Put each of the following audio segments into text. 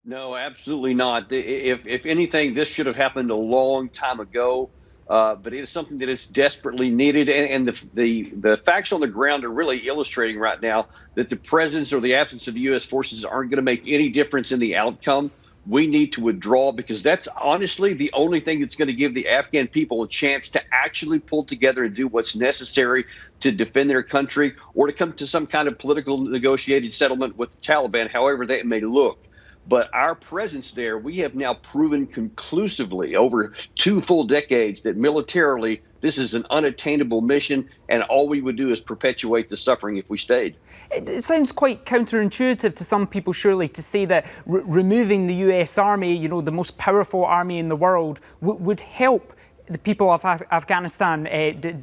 No, absolutely not. If anything, this should have happened a long time ago. But it is something that is desperately needed, and the facts on the ground are really illustrating right now that the presence or the absence of U.S. forces aren't going to make any difference in the outcome. We need to withdraw because that's honestly the only thing that's going to give the Afghan people a chance to actually pull together and do what's necessary to defend their country or to come to some kind of political negotiated settlement with the Taliban, however that may look. But our presence there, we have now proven conclusively over 2 full decades that militarily this is an unattainable mission, and all we would do is perpetuate the suffering if we stayed. It sounds quite counterintuitive to some people, surely, to say that removing the US Army, you know, the most powerful army in the world, would help the people of Afghanistan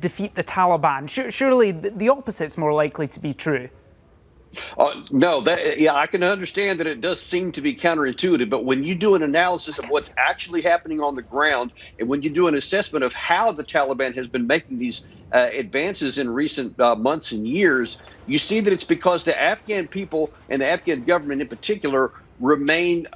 defeat the Taliban. Surely the opposite's more likely to be true. No, yeah, I can understand that it does seem to be counterintuitive, but when you do an analysis of what's actually happening on the ground, and when you do an assessment of how the Taliban has been making these advances in recent months and years, you see that it's because the Afghan people and the Afghan government in particular remain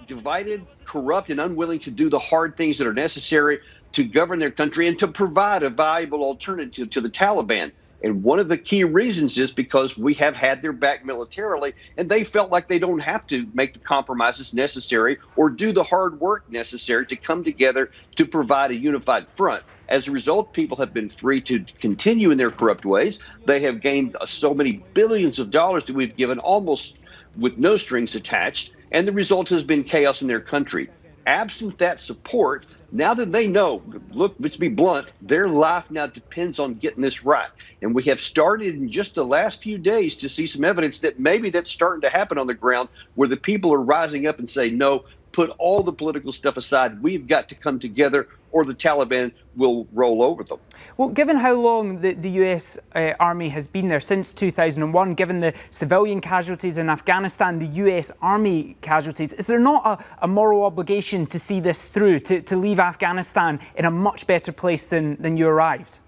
divided, corrupt, and unwilling to do the hard things that are necessary to govern their country and to provide a valuable alternative to the Taliban. And one of the key reasons is because we have had their back militarily, and they felt like they don't have to make the compromises necessary or do the hard work necessary to come together to provide a unified front. As a result, people have been free to continue in their corrupt ways. They have gained so many billions of dollars that we've given almost with no strings attached, and the result has been chaos in their country. Absent that support, now that they know, look, let's be blunt, their life now depends on getting this right. And we have started in just the last few days to see some evidence that maybe that's starting to happen on the ground, where the people are rising up and saying, no, put all the political stuff aside. We've got to come together or the Taliban will roll over them. Well, given how long the US Army has been there, since 2001, given the civilian casualties in Afghanistan, the US Army casualties, is there not a moral obligation to see this through, to leave Afghanistan in a much better place than you arrived?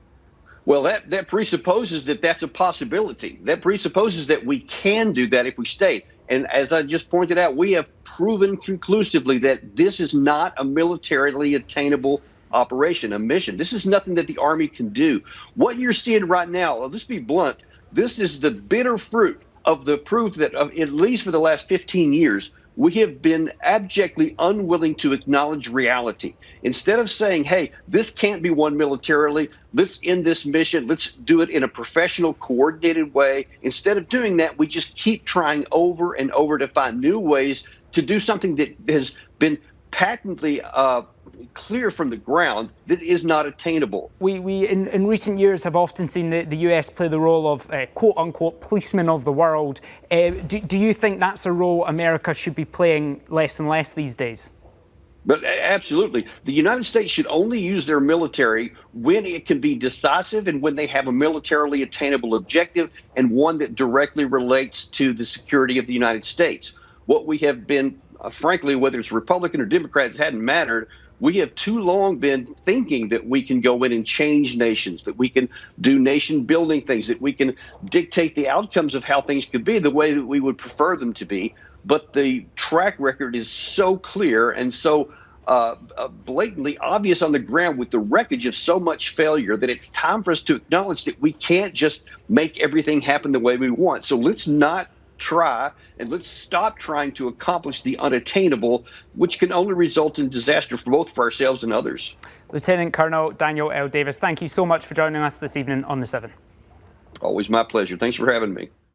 Well, that presupposes that that's a possibility. That presupposes that we can do that if we stay. And as I just pointed out, we have proven conclusively that this is not a militarily attainable operation, a mission. This is nothing that the Army can do. What you're seeing right now, let's be blunt, this is the bitter fruit of the proof that, at least for the last 15 years, we have been abjectly unwilling to acknowledge reality. Instead of saying, hey, this can't be won militarily, let's end this mission, let's do it in a professional, coordinated way. Instead of doing that, we just keep trying over and over to find new ways to do something that has been patently clear from the ground that is not attainable. We in recent years have often seen the US play the role of quote-unquote policeman of the world. Do you think that's a role America should be playing less and less these days? But absolutely. The United States should only use their military when it can be decisive and when they have a militarily attainable objective and one that directly relates to the security of the United States. What we have been, frankly, whether it's Republican or Democrats, hadn't mattered. We have too long been thinking that we can go in and change nations, that we can do nation building things, that we can dictate the outcomes of how things could be the way that we would prefer them to be. But the track record is so clear and so blatantly obvious on the ground with the wreckage of so much failure that it's time for us to acknowledge that we can't just make everything happen the way we want. So let's not try, and let's stop trying to accomplish the unattainable, which can only result in disaster for both for ourselves and others. Lieutenant Colonel Daniel L. Davis, thank you so much for joining us this evening on The 7. Always my pleasure. Thanks for having me.